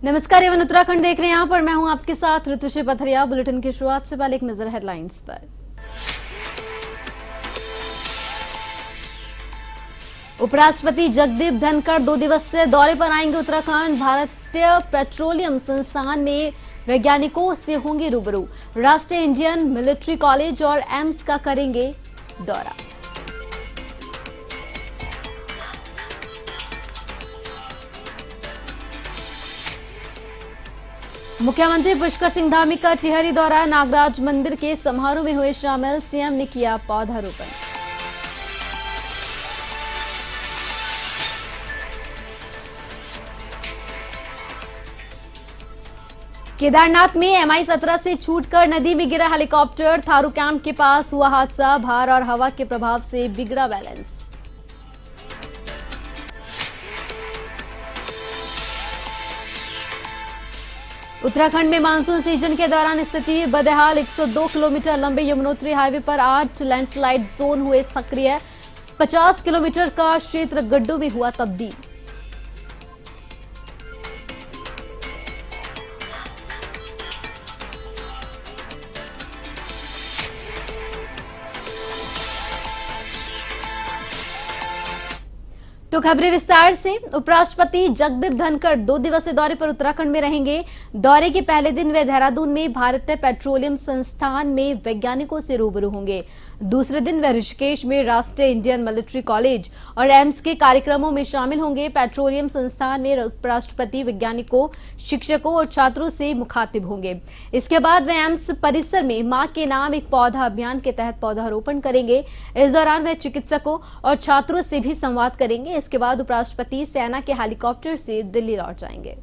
नमस्कार, एवं उत्तराखंड देख रहे हैं। यहाँ पर मैं हूं आपके साथ ऋतुश्री पथरिया। बुलेटिन की शुरुआत से पहले एक नजर हेडलाइंस पर। उपराष्ट्रपति जगदीप धनखड़ 2 दिवसीय दौरे पर आएंगे उत्तराखंड। भारतीय पेट्रोलियम संस्थान में वैज्ञानिकों से होंगे रूबरू। राष्ट्रीय इंडियन मिलिट्री कॉलेज और एम्स का करेंगे दौरा। मुख्यमंत्री पुष्कर सिंह धामी का टिहरी दौरा। नागराज मंदिर के समारोह में हुए शामिल। सीएम ने किया पौधारोपण। केदारनाथ में MI-17 से छूटकर नदी में गिरा हेलीकॉप्टर। थारू कैंप के पास हुआ हादसा। भार और हवा के प्रभाव से बिगड़ा बैलेंस। उत्तराखंड में मानसून सीजन के दौरान स्थिति बदहाल। 102 किलोमीटर लंबे यमुनोत्री हाईवे पर 8 लैंडस्लाइड जोन हुए सक्रिय। 50 किलोमीटर का क्षेत्र गड्ढों में हुआ तब्दील। तो खबरें विस्तार से। उपराष्ट्रपति जगदीप धनखड़ 2 दिवसीय दौरे पर उत्तराखंड में रहेंगे। दौरे के पहले दिन वे देहरादून में भारतीय पेट्रोलियम संस्थान में वैज्ञानिकों से रूबरू होंगे। दूसरे दिन वे ऋषिकेश में राष्ट्रीय इंडियन मिलिट्री कॉलेज और एम्स के कार्यक्रमों में शामिल होंगे। पेट्रोलियम संस्थान में उपराष्ट्रपति वैज्ञानिकों, शिक्षकों और छात्रों से मुखातिब होंगे। इसके बाद वे एम्स परिसर में मां के नाम एक पौधा अभियान के तहत पौधारोपण करेंगे। इस दौरान वे चिकित्सकों और छात्रों से भी संवाद करेंगे। इसके बाद उपराष्ट्रपति सेना के हेलीकॉप्टर से दिल्ली लौट जाएंगे।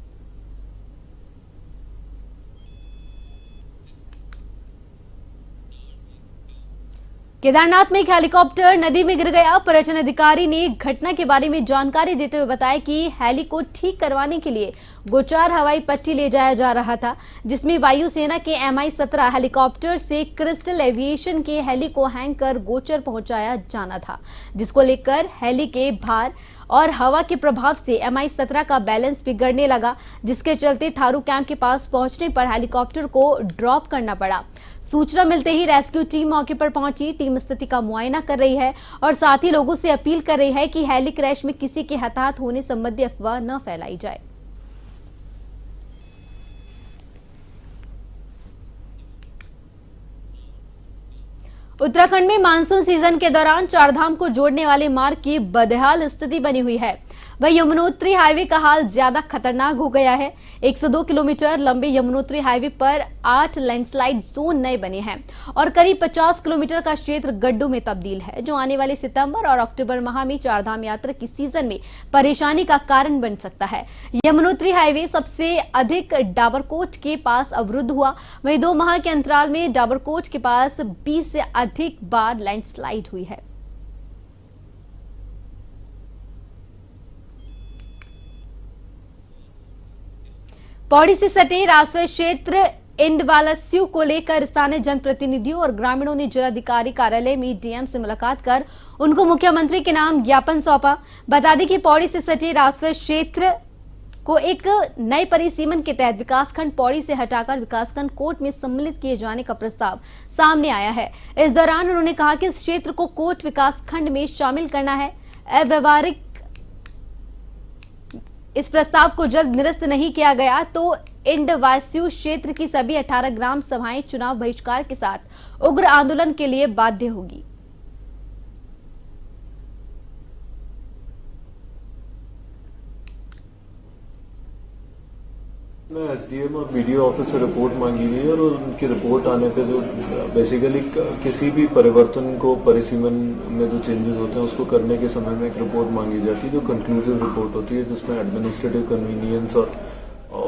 केदारनाथ में एक हेलीकॉप्टर नदी में गिर गया। पर्यटन अधिकारी ने घटना के बारे में जानकारी देते हुए बताया कि हेली को ठीक करवाने के लिए गोचार हवाई पट्टी ले जाया जा रहा था, जिसमें वायुसेना के MI-17 हेलीकॉप्टर से क्रिस्टल एविएशन के हेली को हैंग कर गोचर पहुंचाया जाना था, जिसको लेकर हेली के भार और हवा के प्रभाव से MI-17 का बैलेंस बिगड़ने लगा, जिसके चलते थारू कैंप के पास पहुंचने पर हेलीकॉप्टर को ड्रॉप करना पड़ा। सूचना मिलते ही रेस्क्यू टीम मौके पर पहुंची। टीम स्थिति का मुआयना कर रही है और साथ ही लोगों से अपील कर रही है कि हेली क्रैश में किसी के हताहत होने संबंधी अफवाह न फैलाई जाए। उत्तराखंड में मानसून सीजन के दौरान चारधाम को जोड़ने वाले मार्ग की बदहाल स्थिति बनी हुई है। वही यमुनोत्री हाईवे का हाल ज्यादा खतरनाक हो गया है। 102 किलोमीटर लंबे यमुनोत्री हाईवे पर 8 लैंडस्लाइड जोन नए बने हैं और करीब 50 किलोमीटर का क्षेत्र गड्ढों में तब्दील है, जो आने वाले सितंबर और अक्टूबर माह में चारधाम यात्रा की सीजन में परेशानी का कारण बन सकता है। यमुनोत्री हाईवे सबसे अधिक डाबरकोट के पास अवरुद्ध हुआ। वहीं 2 माह के अंतराल में डाबरकोट के पास 20 से अधिक बार लैंडस्लाइड हुई है। पौड़ी से सटे राजस्व क्षेत्र इंडवालस्यू को लेकर स्थानीय जनप्रतिनिधियों और ग्रामीणों ने जिलाधिकारी कार्यालय में डीएम से मुलाकात कर उनको मुख्यमंत्री के नाम ज्ञापन सौंपा। बता दें कि पौड़ी से सटे राजस्व क्षेत्र को एक नए परिसीमन के तहत विकासखंड पौड़ी से हटाकर विकासखंड कोट में सम्मिलित किए जाने का प्रस्ताव सामने आया है। इस दौरान उन्होंने कहा कि इस क्षेत्र को कोट विकासखंड में शामिल करना है। अव्यवहारिक इस प्रस्ताव को जल्द निरस्त नहीं किया गया तो इंडवास्यू क्षेत्र की सभी 18 ग्राम सभाएं चुनाव बहिष्कार के साथ उग्र आंदोलन के लिए बाध्य होगी। एसडीएम और बीडीओ ऑफिस से रिपोर्ट मांगी गई और उनकी रिपोर्ट आने पे जो बेसिकली किसी भी परिवर्तन को परिसीमन में जो चेंजेस होते हैं उसको करने के समय में एक रिपोर्ट मांगी जाती है, जो कंक्लूसिव रिपोर्ट होती है, जिसमें एडमिनिस्ट्रेटिव कन्वीनियंस और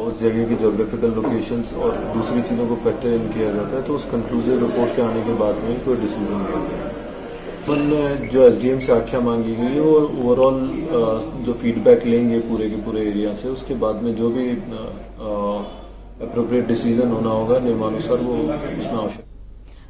उस जगह की जोग्राफिकल लोकेशंस और दूसरी चीज़ों को फैक्टर इन किया जाता है। तो उस कंक्लूसिव रिपोर्ट के आने के बाद में कोई डिसीजन लिया जाए। में जो एसडीएम से आख्या मांगी गई है वो ओवरऑल जो फीडबैक लेंगे पूरे के पूरे एरिया से, उसके बाद में जो भी अप्रोप्रिएट डिसीजन होना होगा नियमानुसार वो उसमें आवश्यक।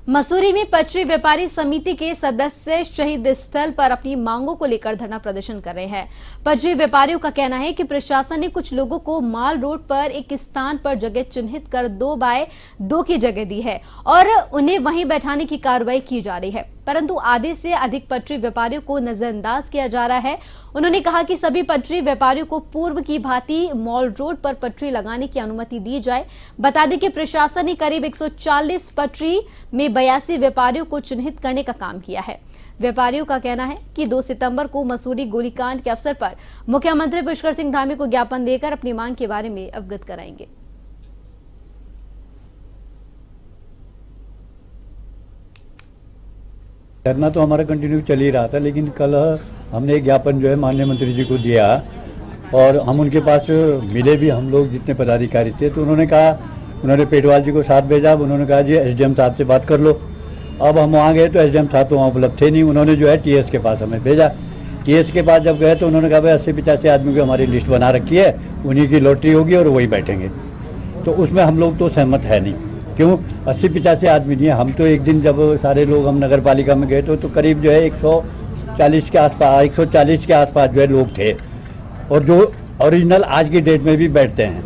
मसूरी में पटरी व्यापारी समिति के सदस्य शहीद स्थल पर अपनी मांगों को लेकर धरना प्रदर्शन कर रहे हैं। पटरी व्यापारियों का कहना है कि प्रशासन ने कुछ लोगों को माल रोड पर एक स्थान पर जगह चिन्हित कर 2x2 की जगह दी है और उन्हें वहीं बैठाने की कार्रवाई की जा रही है, परंतु आधे से अधिक पटरी व्यापारियों को नजरअंदाज किया जा रहा है। उन्होंने कहा कि सभी पटरी व्यापारियों को पूर्व की भांति मॉल रोड पर पटरी लगाने की अनुमति दी जाए। बता दें कि प्रशासन ने करीब 140 पटरी में 82 व्यापारियों को चिन्हित करने का काम किया है। व्यापारियों का कहना है कि 2 सितंबर को मसूरी गोलीकांड के अवसर पर मुख्यमंत्री पुष्कर सिंह धामी को ज्ञापन देकर अपनी मांग के बारे में अवगत कराएंगे। धरना तो हमारा कंटिन्यू चल ही रहा था, लेकिन कल हमने एक ज्ञापन जो है माननीय मंत्री जी को दिया और हम उनके पास मिले भी, हम लोग जितने पदाधिकारी थे, तो उन्होंने कहा, उन्होंने पेटवाल जी को साथ भेजा। उन्होंने कहा जी एसडीएम साहब से बात कर लो। अब हम वहाँ गए तो एसडीएम साहब तो वहाँ उपलब्ध थे नहीं। उन्होंने जो है टीएस के पास हमें भेजा। टीएस के पास जब गए तो उन्होंने कहा भाई 80-85 आदमी की हमारी लिस्ट बना रखी है, उन्हीं की लॉटरी होगी और वही बैठेंगे। तो उसमें हम लोग तो सहमत है नहीं। क्यों 80-85 आदमी नहीं है। हम तो एक दिन जब सारे लोग हम नगर पालिका में गए तो करीब जो है 140 के आसपास जो है लोग थे और जो ओरिजिनल आज की डेट में भी बैठते हैं।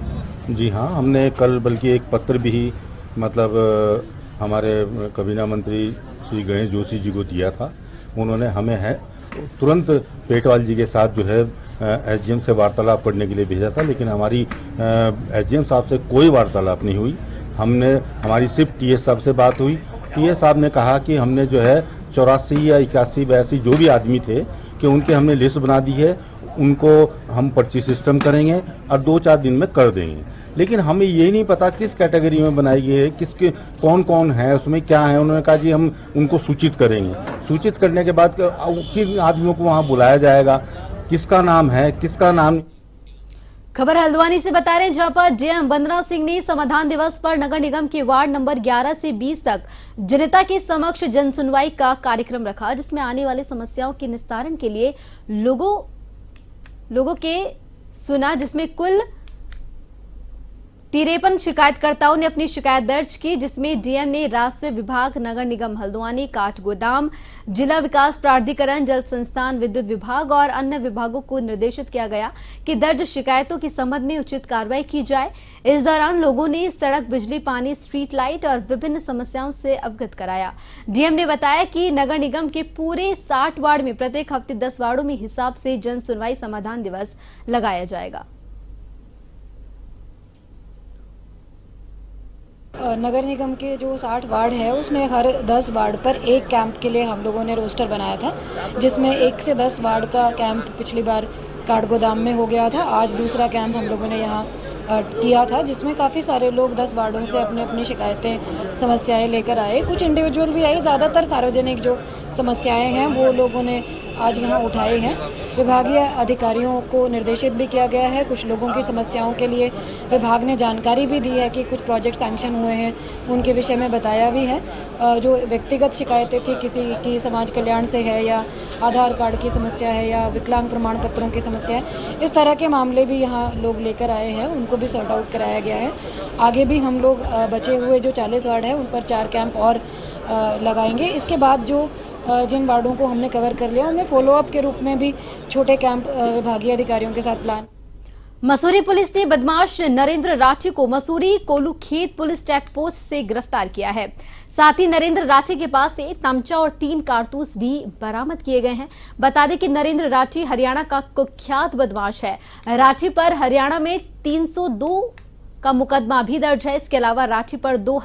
जी हाँ, हमने कल बल्कि एक पत्र भी मतलब हमारे काबीना मंत्री श्री गणेश जोशी जी को दिया था। उन्होंने हमें तुरंत पेटवाल जी के साथ जो है एसडीएम से वार्तालाप करने के लिए भेजा था, लेकिन हमारी एसडीएम साहब से कोई वार्तालाप नहीं हुई। हमारी सिर्फ टीएस साहब से बात हुई। टीएस साहब ने कहा कि हमने जो है 84 या 81-82 जो भी आदमी थे कि उनके हमने लिस्ट बना दी है, उनको हम पर्ची सिस्टम करेंगे और 2-4 दिन में कर देंगे। लेकिन हमें ये नहीं पता किस कैटेगरी में बनाई गई है, किसके कौन कौन है, उसमें क्या है। उन्होंने कहा जी हम उनको सूचित करेंगे। सूचित करने के बाद किन आदमियों को वहाँ बुलाया जाएगा, किसका नाम है, किसका नाम। खबर हल्द्वानी से बता रहे हैं, जहां पर डीएम वंदना सिंह ने समाधान दिवस पर नगर निगम के वार्ड नंबर 11 से 20 तक जनता के समक्ष जनसुनवाई का कार्यक्रम रखा, जिसमें आने वाली समस्याओं के निस्तारण के लिए लोगों के सुना, जिसमें कुल 53 शिकायतकर्ताओं ने अपनी शिकायत दर्ज की, जिसमें डीएम ने राजस्व विभाग, नगर निगम हल्द्वानी, काठगोदाम, जिला विकास प्राधिकरण, जल संस्थान, विद्युत विभाग और अन्य विभागों को निर्देशित किया गया कि दर्ज शिकायतों के संबंध में उचित कार्रवाई की जाए। इस दौरान लोगों ने सड़क, बिजली, पानी, स्ट्रीट लाइट और विभिन्न समस्याओं से अवगत कराया। डीएम ने बताया कि नगर निगम के पूरे 60 वार्ड में प्रत्येक हफ्ते 10 वार्डों में हिसाब से जन सुनवाई समाधान दिवस लगाया जाएगा। नगर निगम के जो 60 वार्ड है उसमें हर 10 वार्ड पर एक कैंप के लिए हम लोगों ने रोस्टर बनाया था, जिसमें 1 से 10 वार्ड का कैंप पिछली बार काठगोदाम में हो गया था। आज दूसरा कैंप हम लोगों ने यहाँ किया था, जिसमें काफ़ी सारे लोग 10 वार्डों से अपने अपनी शिकायतें, समस्याएं लेकर आए। कुछ इंडिविजुअल भी आए, ज़्यादातर सार्वजनिक जो समस्याएं हैं वो लोगों ने आज यहाँ उठाए हैं। विभागीय अधिकारियों को निर्देशित भी किया गया है। कुछ लोगों की समस्याओं के लिए विभाग ने जानकारी भी दी है कि कुछ प्रोजेक्ट सैंक्शन हुए हैं, उनके विषय में बताया भी है। जो व्यक्तिगत शिकायतें थी, किसी की समाज कल्याण से है या आधार कार्ड की समस्या है या विकलांग प्रमाण पत्रों की समस्या है, इस तरह के मामले भी यहाँ लोग लेकर आए हैं, उनको भी सॉर्ट आउट कराया गया है। आगे भी हम लोग बचे हुए जो 40 वार्ड हैं उन पर 4 कैंप और लगाएंगे। इसके बाद जो जिन वार्डों को हमने कवर कर लिया उनमें फॉलोअप के रूप में भी छोटे कैंप विभागीय अधिकारियों के साथ प्लान। मसूरी पुलिस ने बदमाश नरेंद्र राठी को Mussoorie Kolukhet police check post से गिरफ्तार किया है। साथ ही नरेंद्र राठी के पास से तमचा और 3 कारतूस भी बरामद किए गए हैं। बता दें कि नरेंद्र राठी हरियाणा का कुख्यात बदमाश है। राठी पर हरियाणा में 302 का मुकदमा भी दर्ज है। इसके अलावा राठी पर 2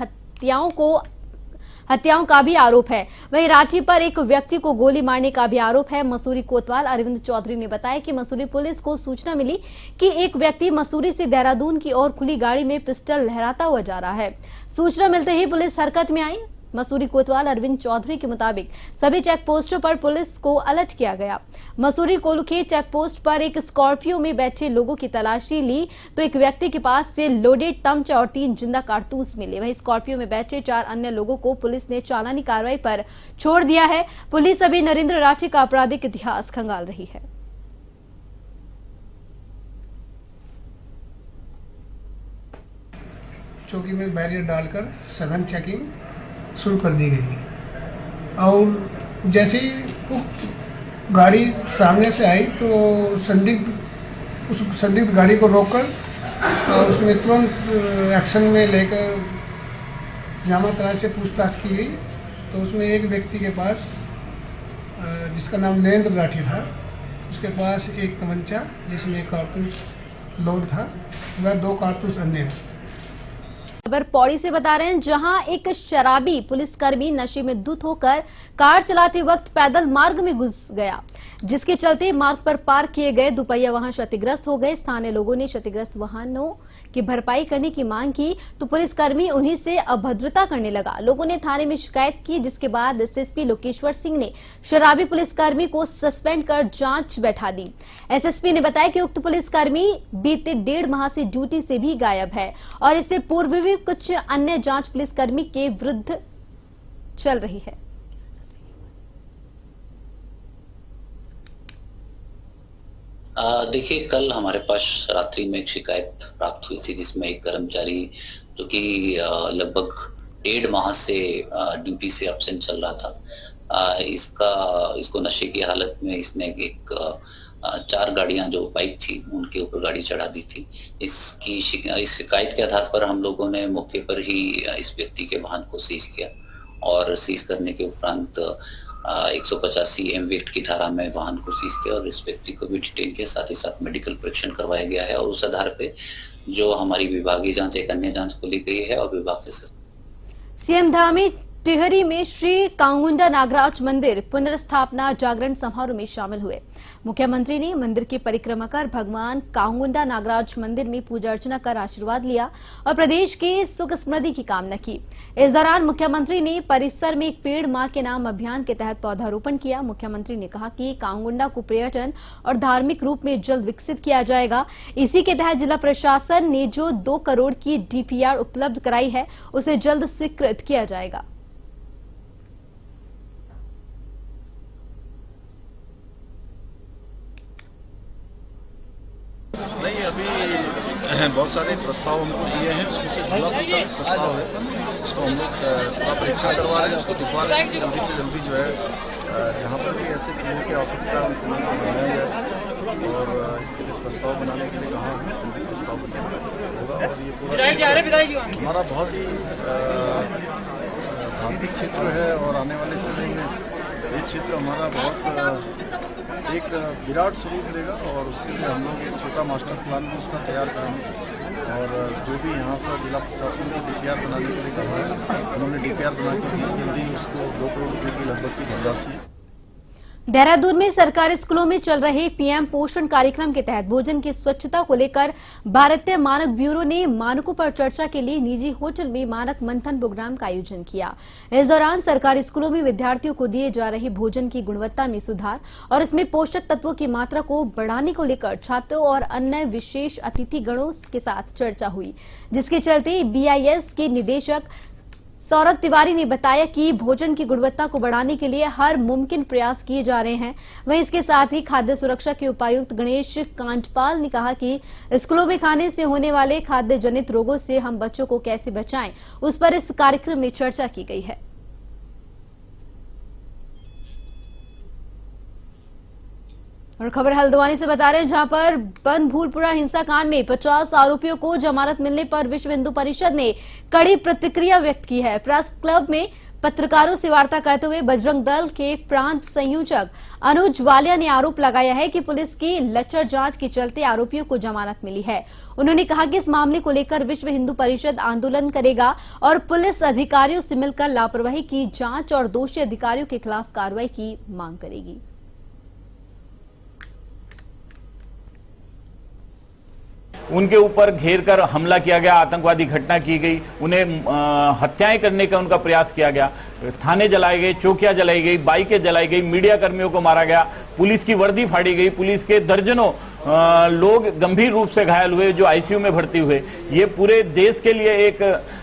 हत्याओं का भी आरोप है। वहीं राठी पर एक व्यक्ति को गोली मारने का भी आरोप है। मसूरी कोतवाल अरविंद चौधरी ने बताया कि मसूरी पुलिस को सूचना मिली कि एक व्यक्ति मसूरी से देहरादून की ओर खुली गाड़ी में पिस्टल लहराता हुआ जा रहा है। सूचना मिलते ही पुलिस हरकत में आई। मसूरी कोतवाल अरविंद चौधरी के मुताबिक सभी चेक पोस्टों पर पुलिस को अलर्ट किया गया। मसूरी कोलूखेत चेक पोस्ट पर एक स्कॉर्पियो में बैठे लोगों की तलाशी ली तो एक व्यक्ति के पास से लोडेड तमचा और 3 जिंदा कारतूस मिले। वहीं स्कॉर्पियो में बैठे 4 अन्य लोगों को पुलिस ने चालानी कार्रवाई पर छोड़ दिया है। पुलिस अभी नरेंद्र राठी का आपराधिक इतिहास खंगाल रही है। चौकी में बैरियर डालकर सघन चेकिंग शुरू कर दी गई है। और जैसे ही वो गाड़ी सामने से आई तो उस संदिग्ध गाड़ी को रोककर उसमें तुरंत एक्शन में लेकर जामा तलाश से पूछताछ की गई। तो उसमें एक व्यक्ति के पास जिसका नाम नरेंद्र राठी था, उसके पास एक तमंचा जिसमें कारतूस लोड था, वह 2 कारतूस अन्य। खबर पौड़ी से बता रहे हैं, जहां एक शराबी पुलिसकर्मी नशे में धुत होकर कार चलाते वक्त पैदल मार्ग में घुस गया, जिसके चलते मार्ग पर पार्क किए गए दुपहिया वाहन क्षतिग्रस्त हो गए। स्थानीय लोगों ने क्षतिग्रस्त वाहनों की भरपाई करने की मांग की तो पुलिसकर्मी उन्हीं से अभद्रता करने लगा। लोगों ने थाने में शिकायत की, जिसके बाद एसएसपी लोकेश्वर सिंह ने शराबी पुलिसकर्मी को सस्पेंड कर जांच बैठा दी। एसएसपी ने बताया कि उक्त पुलिसकर्मी बीते 1.5 माह से ड्यूटी से भी गायब है और इससे पूर्व भी कुछ अन्य जांच पुलिसकर्मी के विरुद्ध चल रही है। देखिए, कल हमारे पास रात्रि में एक शिकायत प्राप्त हुई थी जिसमें एक कर्मचारी जो कि लगभग 1.5 माह से ड्यूटी से एब्सेंट चल रहा था, इसको नशे की हालत में इसने एक 4 गाड़ियां जो बाइक थी उनके ऊपर गाड़ी चढ़ा दी थी। इस शिकायत के आधार पर हम लोगों ने मौके पर ही इस व्यक्ति के वाहन को सीज किया और सीज करने के उपरांत 185 एम एक्ट की धारा में वाहन को सीज किया और इस व्यक्ति को भी डिटेन किया, साथ ही साथ मेडिकल परीक्षण करवाया गया है और उस आधार पे जो हमारी विभागीय जांच एक अन्य जांच को ली गई है और विभाग से सीएम धामी टिहरी में श्री कांगुंडा नागराज मंदिर पुनर्स्थापना जागरण समारोह में शामिल हुए। मुख्यमंत्री ने मंदिर की परिक्रमा कर भगवान कांगुंडा नागराज मंदिर में पूजा अर्चना कर आशीर्वाद लिया और प्रदेश के सुख समृद्धि की कामना की। इस दौरान मुख्यमंत्री ने परिसर में एक पेड़ मां के नाम अभियान के तहत पौधारोपण किया। मुख्यमंत्री ने कहा कि कांगुंडा को पर्यटन और धार्मिक रूप में जल्द विकसित किया जाएगा। इसी के तहत जिला प्रशासन ने जो 2 करोड़ की डीपीआर उपलब्ध कराई है उसे जल्द स्वीकृत किया जाएगा। नहीं, अभी बहुत सारे प्रस्ताव हमको दिए हैं, उसमें से झूला पुल का प्रस्ताव है, उसको हम लोग थोड़ा परीक्षा करवा रहे हैं, उसको दिखवा रहे हैं कि जल्दी से जल्दी जो है जहाँ पर भी ऐसे झूलों की आवश्यकता है उनको बनाया जाए और इसके लिए प्रस्ताव बनाने के लिए कहा है, प्रस्ताव होगा। और ये पूरा हमारा बहुत ही धार्मिक क्षेत्र है और आने वाले समय में ये क्षेत्र हमारा बहुत एक विराट स्वरूप लेगा और उसके लिए हम लोग एक छोटा मास्टर प्लान भी उसका तैयार करेंगे और जो भी यहाँ से जिला प्रशासन को डीपीआर बनाने के लिए कहा है, उन्होंने डीपीआर बना के जल्दी उसको 2 करोड़ रुपये की लगभग की धनराशि। देहरादून में सरकारी स्कूलों में चल रहे पीएम पोषण कार्यक्रम के तहत भोजन की स्वच्छता को लेकर भारतीय मानक ब्यूरो ने मानकों पर चर्चा के लिए निजी होटल में मानक मंथन प्रोग्राम का आयोजन किया। इस दौरान सरकारी स्कूलों में विद्यार्थियों को दिए जा रहे भोजन की गुणवत्ता में सुधार और इसमें पोषक तत्वों की मात्रा को बढ़ाने को लेकर छात्रों और अन्य विशेष अतिथिगणों के साथ चर्चा हुई, जिसके चलते बीआईएस के निदेशक सौरभ तिवारी ने बताया कि भोजन की गुणवत्ता को बढ़ाने के लिए हर मुमकिन प्रयास किए जा रहे हैं। वहीं इसके साथ ही खाद्य सुरक्षा के उपायुक्त गणेश कांटपाल ने कहा कि स्कूलों में खाने से होने वाले खाद्य जनित रोगों से हम बच्चों को कैसे बचाएं, उस पर इस कार्यक्रम में चर्चा की गई है। और खबर हल्द्वानी से बता रहे हैं, जहां पर बनभूलपुरा हिंसाकांड में 50 आरोपियों को जमानत मिलने पर विश्व हिंदू परिषद ने कड़ी प्रतिक्रिया व्यक्त की है। प्रेस क्लब में पत्रकारों से वार्ता करते हुए बजरंग दल के प्रांत संयोजक अनुज वालिया ने आरोप लगाया है कि पुलिस की लचर जांच के चलते आरोपियों को जमानत मिली है। उन्होंने कहा कि इस मामले को लेकर विश्व हिंदू परिषद आंदोलन करेगा और पुलिस अधिकारियों से मिलकर लापरवाही की जांच और दोषी अधिकारियों के खिलाफ कार्रवाई की मांग करेगी। उनके ऊपर घेर कर हमला किया गया, आतंकवादी घटना की गई, उन्हें हत्याएं करने का उनका प्रयास किया गया, थाने जलाए गए, चौकियां जलाई गई, बाइकें जलाई गई, मीडिया कर्मियों को मारा गया, पुलिस की वर्दी फाड़ी गई, पुलिस के दर्जनों लोग गंभीर रूप से घायल हुए, जो आईसीयू में भर्ती हुए। ये पूरे देश के लिए एक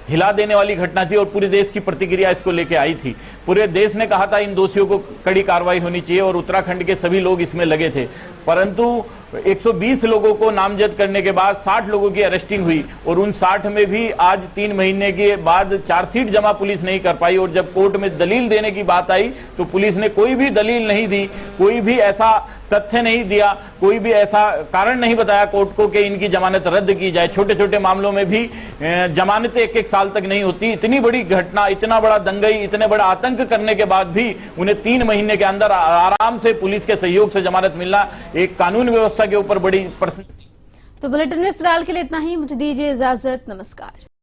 हिला देने वाली घटना थी और पूरे देश की प्रतिक्रिया इसको लेके आई थी। पूरे देश ने कहा था इन दोषियों को कड़ी कार्रवाई होनी चाहिए और उत्तराखंड के सभी लोग इसमें लगे थे, परंतु 120 लोगों को नामजद करने के बाद 60 लोगों की अरेस्टिंग हुई और उन 60 में भी आज 3 महीने के बाद चार्जशीट जमा पुलिस नहीं कर पाई। और जब कोर्ट में दलील देने की बात आई तो पुलिस ने कोई भी दलील नहीं दी, कोई भी ऐसा तथ्य नहीं दिया, कोई भी ऐसा कारण नहीं बताया कोर्ट को कि इनकी जमानत रद्द की जाए। छोटे छोटे मामलों में भी जमानतें 1-1 साल तक नहीं होती। इतनी बड़ी घटना, इतना बड़ा दंगई, इतने बड़ा आतंक करने के बाद भी उन्हें 3 महीने के अंदर आराम से पुलिस के सहयोग से जमानत मिलना एक कानून व्यवस्था के ऊपर बड़ी प्रश्न। तो बुलेटिन में फिलहाल के लिए इतना ही, मुझे दीजिए इजाजत, नमस्कार।